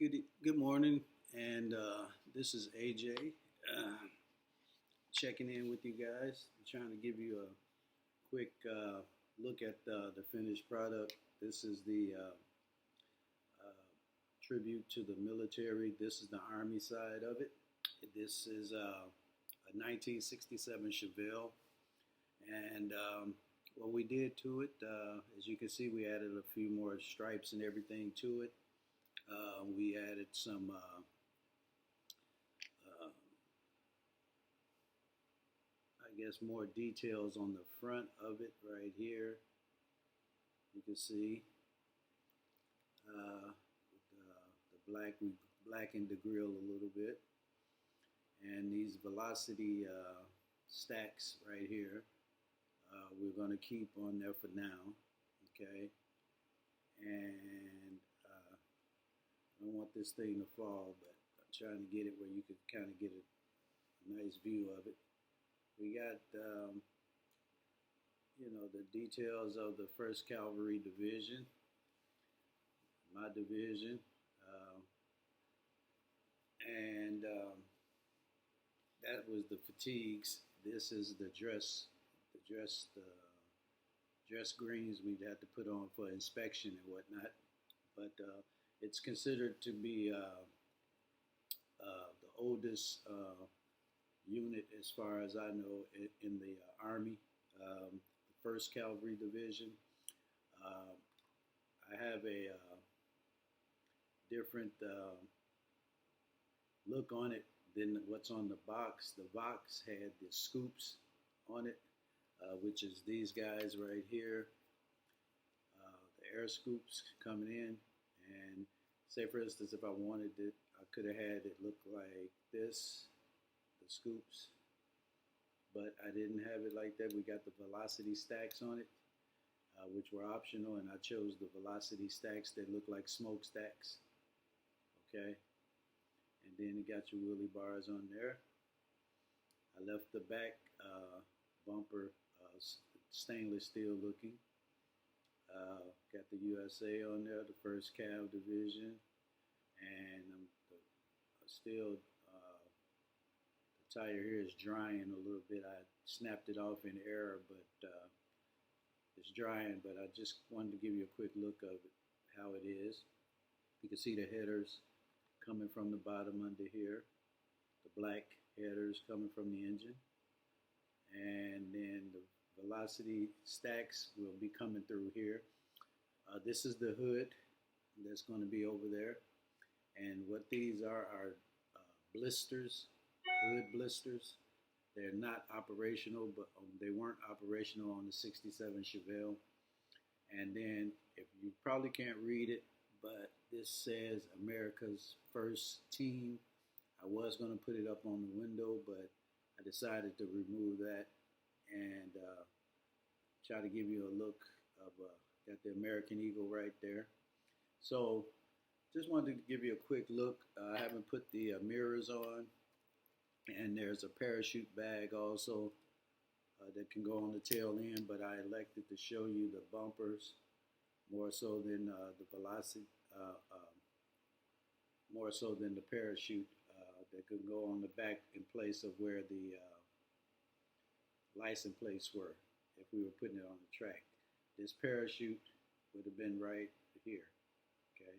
Good morning, and this is AJ checking in with you guys. I'm trying to give you a quick look at the finished product. This is the tribute to the military. This is the Army side of it. This is a 1967 Chevelle, and what we did to it, as you can see, we added a few more stripes and everything to it. We added some, I guess, more details on the front of it right here. You can see the black. We blackened the grill a little bit, and these velocity stacks right here. We're going to keep on there for now, okay? And I don't want this thing to fall, but I'm trying to get it where you can kind of get a nice view of it. We got, the details of the First Cavalry Division, my division, and that was the fatigues. This is the dress greens we'd have to put on for inspection and whatnot. But it's considered to be the oldest unit, as far as I know, in the Army, the First Cavalry Division. I have a different look on it than what's on the box. The box had the scoops on it, which is these guys right here, the air scoops coming in. And say, for instance, if I wanted it, I could have had it look like this, the scoops, but I didn't have it like that. We got the velocity stacks on it, which were optional, and I chose the velocity stacks that look like smokestacks, okay? And then it got your wheelie bars on there. I left the back bumper stainless steel looking. Got the USA on there, the First Cav Division, and still the tire here is drying a little bit. I snapped it off in error, but it's drying. But I just wanted to give you a quick look of it, how it is. You can see the headers coming from the bottom under here, the black headers coming from the engine, and then the velocity stacks will be coming through here. This is the hood that's going to be over there, and what these are blisters, hood blisters. They're not operational, but they weren't operational on the 67 Chevelle. And then, if you probably can't read it, but this says America's First Team. I was going to put it up on the window, but I decided to remove that and try to give you a look of, got the American Eagle right there. So just wanted to give you a quick look. I haven't put the mirrors on, and there's a parachute bag also that can go on the tail end, but I elected to show you the bumpers more so than the velocity, more so than the parachute that could go on the back in place of where the license plates were if we were putting it on the track. This parachute would have been right here, okay,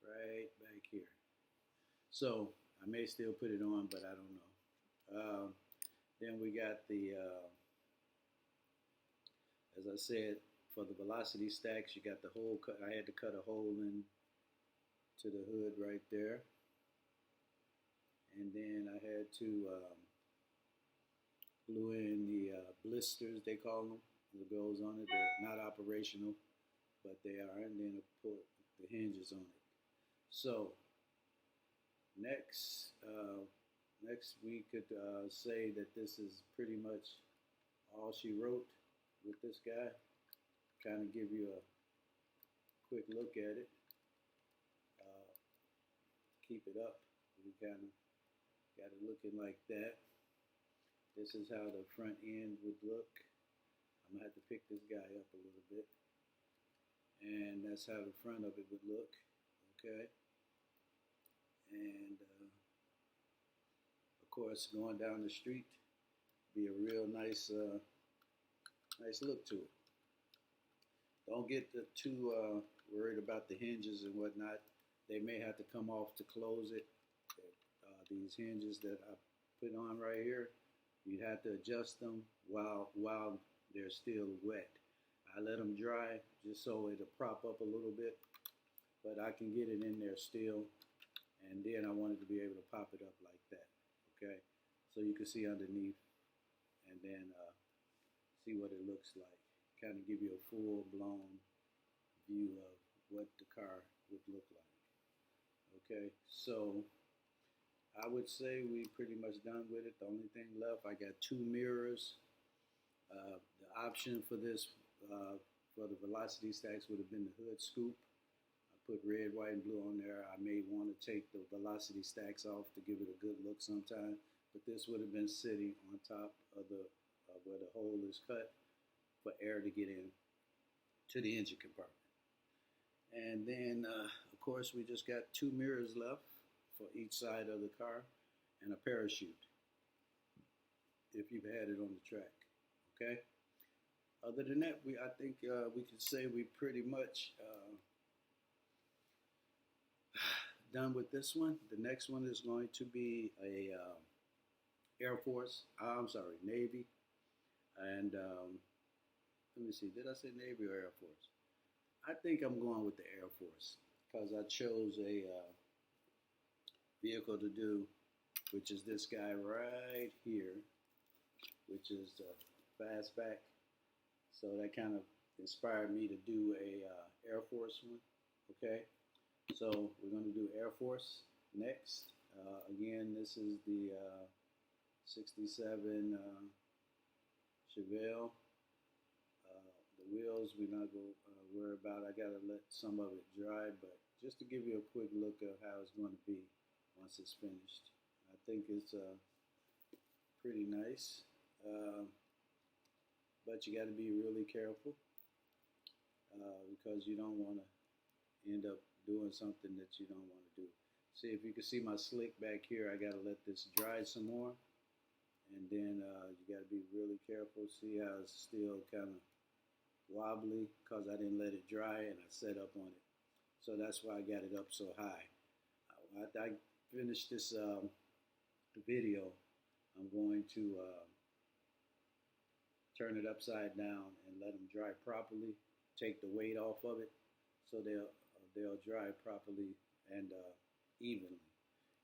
right back here. So I may still put it on, but I don't know. Then we got the, as I said, for the velocity stacks, you got the hole cut. I had to cut a hole in to the hood right there. And then I had to glue in the blisters, they call them, that goes on it. They're not operational, but they are. And then I put the hinges on it. So next we could say that this is pretty much all she wrote with this guy. Kind of give you a quick look at it. Keep it up. We kind of got it looking like that. This is how the front end would look. I'm gonna have to pick this guy up a little bit. And that's how the front of it would look. Okay. and of course, going down the street be a real nice, nice look to it. Don't get too worried about the hinges and whatnot. They may have to come off to close it. These hinges that I put on right here, you have to adjust them while they're still wet. I let them dry just so it'll prop up a little bit, but I can get it in there still, and then I wanted to be able to pop it up like that. Okay, so you can see underneath, and then see what it looks like. Kind of give you a full-blown view of what the car would look like. Okay, so I would say we pretty much done with it. The only thing left, I got 2 mirrors. The option for this, for the velocity stacks, would have been the hood scoop. I put red, white, and blue on there. I may want to take the velocity stacks off to give it a good look sometime, but this would have been sitting on top of the where the hole is cut for air to get in to the engine compartment. And then, of course, we just got 2 mirrors left for each side of the car and a parachute if you've had it on the track. Okay. Other than that, I think we could say we pretty much done with this one. The next one is going to be a Air Force. I'm sorry, Navy. And let me see. Did I say Navy or Air Force? I think I'm going with the Air Force because I chose a vehicle to do, which is this guy right here, which is the fastback. So that kind of inspired me to do a Air Force one. Okay, so we're going to do Air Force next. Again, this is the 67 Chevelle. The wheels we're not going to worry about. I got to let some of it dry, but just to give you a quick look of how it's going to be once it's finished. I think it's pretty nice, but you got to be really careful because you don't want to end up doing something that you don't want to do. See, if you can see my slick back here, I got to let this dry some more, and then you got to be really careful. See how it's still kind of wobbly because I didn't let it dry and I set up on it. So that's why I got it up so high. After I finish this video, I'm going to turn it upside down and let them dry properly. Take the weight off of it so they'll dry properly and evenly.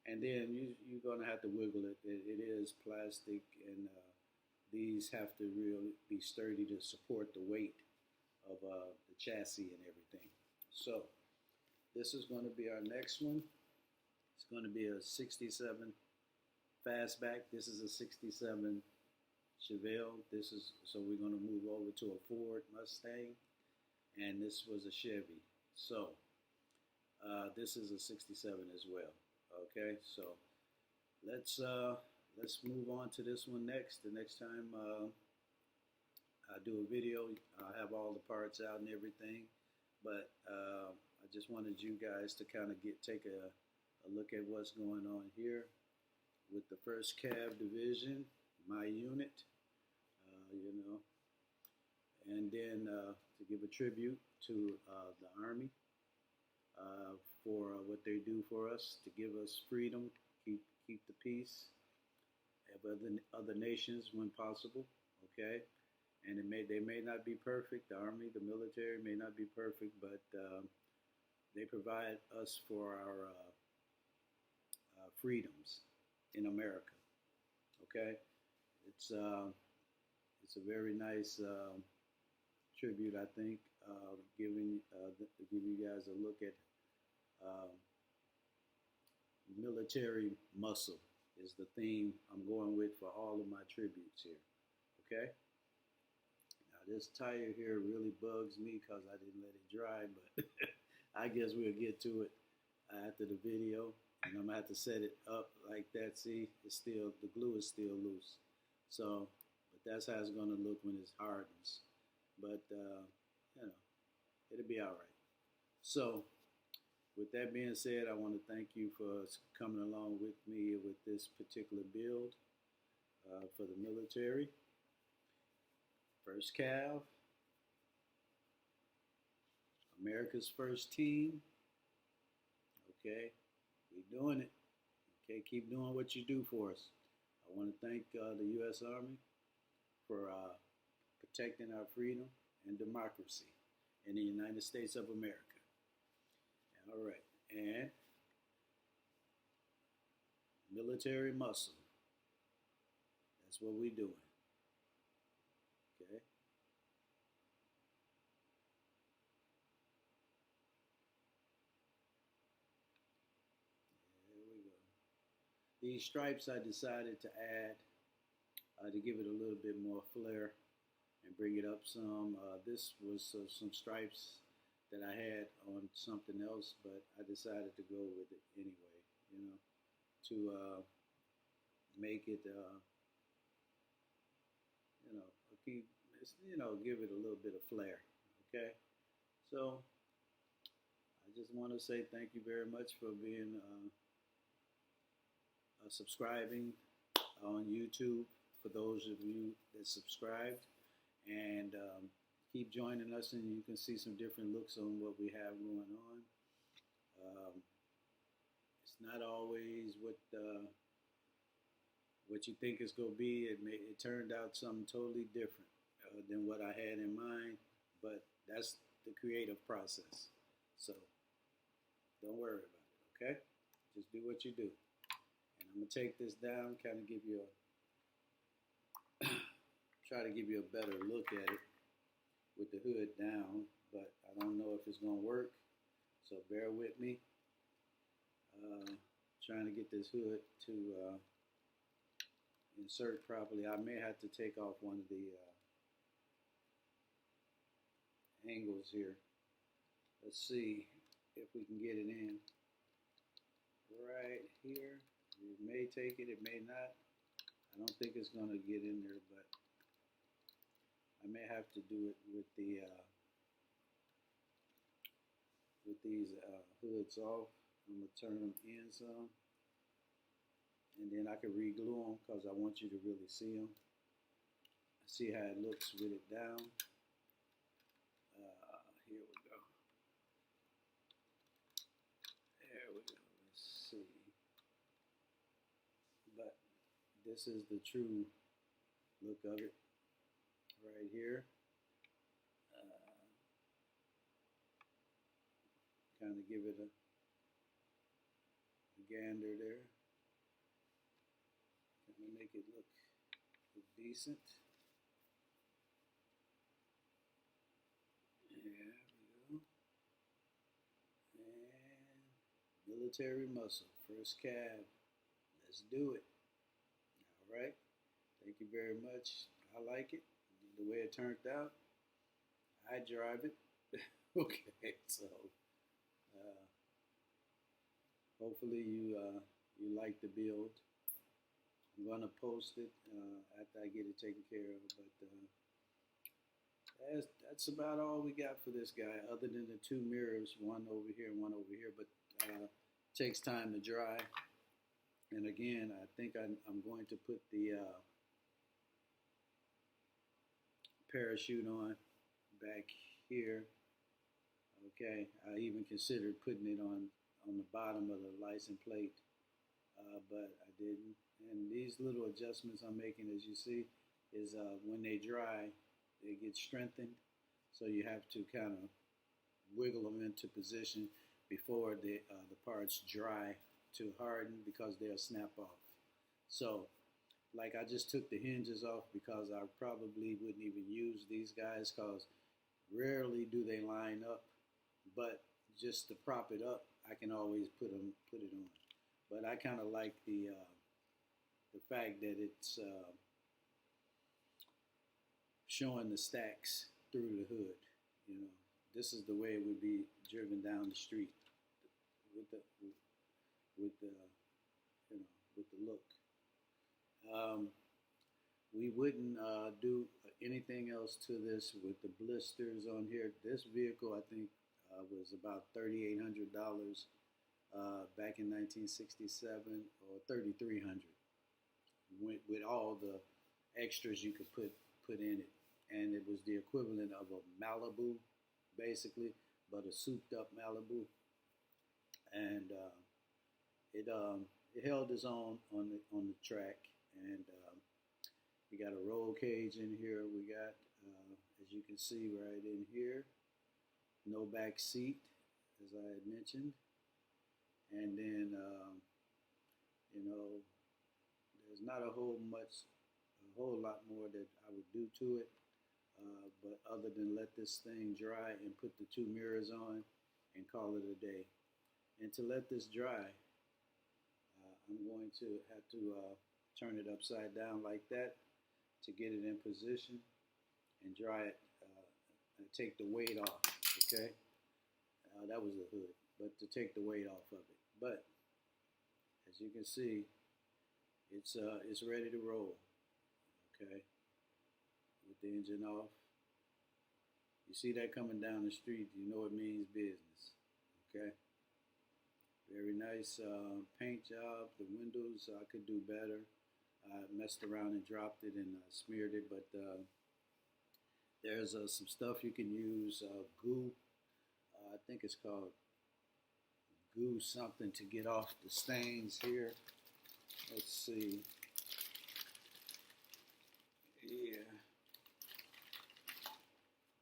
And then you're going to have to wiggle it. It is plastic, and these have to really be sturdy to support the weight of the chassis and everything. So this is going to be our next one. It's going to be a 67 fastback. This is a 67 Chevelle. So we're going to move over to a Ford Mustang, and this was a Chevy. So this is a 67 as well. Okay, so let's move on to this one next. The next time I do a video, I'll have all the parts out and everything. But I just wanted you guys to kind of take a look at what's going on here with the First Cav Division, my unit, and then to give a tribute to the Army for what they do for us, to give us freedom, keep the peace of other nations when possible. Okay, and they may not be perfect. The Army, the military may not be perfect, but they provide us for our freedoms in America. Okay, it's a very nice tribute, I think, to give you guys a look at military muscle is the theme I'm going with for all of my tributes here. Okay. Now this tire here really bugs me because I didn't let it dry, but I guess we'll get to it after the video. And I'm gonna have to set it up like that. See, the glue is still loose. So, but that's how it's gonna look when it hardens. But it'll be all right. So, with that being said, I want to thank you for coming along with me with this particular build for the military. First Cav, America's first team. Okay, we doing it. Okay, keep doing what you do for us. I want to thank the U.S. Army for protecting our freedom and democracy in the United States of America. All right, and military muscle. That's what we're doing. Okay. There we go. These stripes I decided to add to give it a little bit more flair and bring it up some. This was some stripes that I had on something else, but I decided to go with it anyway, you know, to make it, you know, keep, you know, give it a little bit of flair, okay? So I just want to say thank you very much for being subscribing on YouTube, for those of you that subscribed, and keep joining us, and you can see some different looks on what we have going on. It's not always what you think it's going to be. It turned out something totally different than what I had in mind, but that's the creative process. So don't worry about it, okay? Just do what you do. And I'm going to take this down, kind of give you a, try to give you a better look at it with the hood down, but I don't know if it's going to work, so bear with me. Trying to get this hood to insert properly. I may have to take off one of the angles here. Let's see if we can get it in right here. It may take it, it may not. I don't think it's going to get in there, but I may have to do it with the with these hoods off. I'm going to turn them in some, and then I can re-glue them because I want you to really see them. See how it looks with it down. Here we go. There we go. Let's see. But this is the true look of it right here. Kind of give it a gander there. Kind of make it look decent. There we go. And military muscle, First Cav. Let's do it. All right. Thank you very much. I like it. The way it turned out, I drive it. Okay, so hopefully you like the build. I'm gonna post it after I get it taken care of, but that's about all we got for this guy, other than the two mirrors, one over here and one over here, but it takes time to dry. And again, I think I'm going to put the parachute on back here. Okay, I even considered putting it on the bottom of the license plate, but I didn't. And these little adjustments I'm making, as you see, is when they dry, they get strengthened. So you have to kind of wiggle them into position before the parts dry to harden, because they'll snap off. So, like, I just took the hinges off because I probably wouldn't even use these guys, because rarely do they line up. But just to prop it up, I can always put it on. But I kind of like the fact that it's showing the stacks through the hood. You know, this is the way it would be driven down the street with the look. We wouldn't do anything else to this with the blisters on here. This vehicle, I think, was about $3,800 back in 1967, or $3,300 with all the extras you could put in it, and it was the equivalent of a Malibu, basically, but a souped up Malibu, and it held its own on the track, and we got a roll cage in here. We got, as you can see right in here, no back seat, as I had mentioned, and then you know, there's not a whole lot more that I would do to it, but other than let this thing dry and put the 2 mirrors on and call it a day. And to let this dry, I'm going to have to turn it upside down like that to get it in position and dry it and take the weight off, okay? That was the hood, but to take the weight off of it. But as you can see, it's ready to roll, okay? With the engine off. You see that coming down the street, you know it means business, okay? Very nice paint job. The windows I could do better. I messed around and dropped it and smeared it, but there's some stuff you can use, goo. I think it's called goo something to get off the stains here. Let's see. Yeah.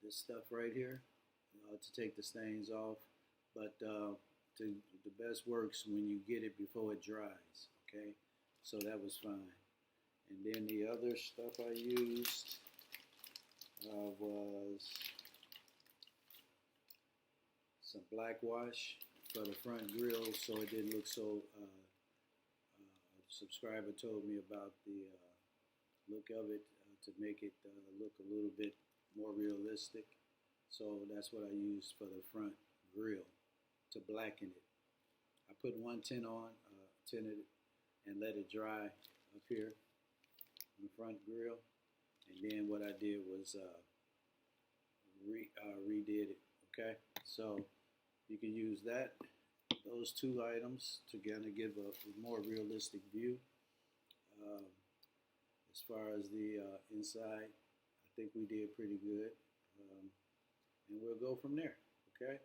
This stuff right here to take the stains off, but the best works when you get it before it dries, okay? So that was fine. And then the other stuff I used was some black wash for the front grille so it didn't look so, a subscriber told me about the look of it to make it look a little bit more realistic. So that's what I used for the front grille to blacken it. I put 110 on, tinted it, and let it dry up here on the front grille. And then what I did was redid it, okay? So you can use those 2 items to kind of give a more realistic view. As far as the inside, I think we did pretty good. And we'll go from there, okay?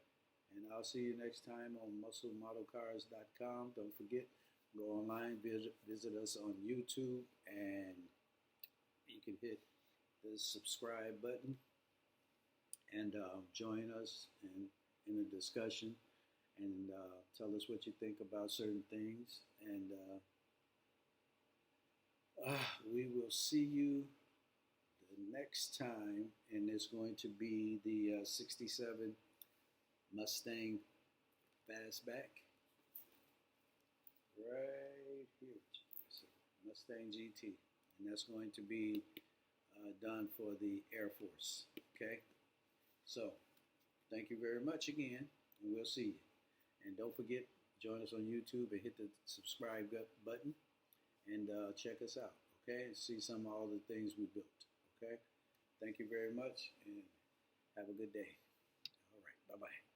And I'll see you next time on musclemodelcars.com. Don't forget, go online, visit us on YouTube, and you can hit the subscribe button and join us in a discussion and tell us what you think about certain things. And we will see you the next time, and it's going to be the 67 Mustang Fastback right here, Mustang GT, and that's going to be done for the Air Force, okay? So thank you very much again, and we'll see you. And don't forget, join us on YouTube and hit the subscribe button and check us out, okay? And see some of all the things we built, okay? Thank you very much, and have a good day. All right, bye-bye.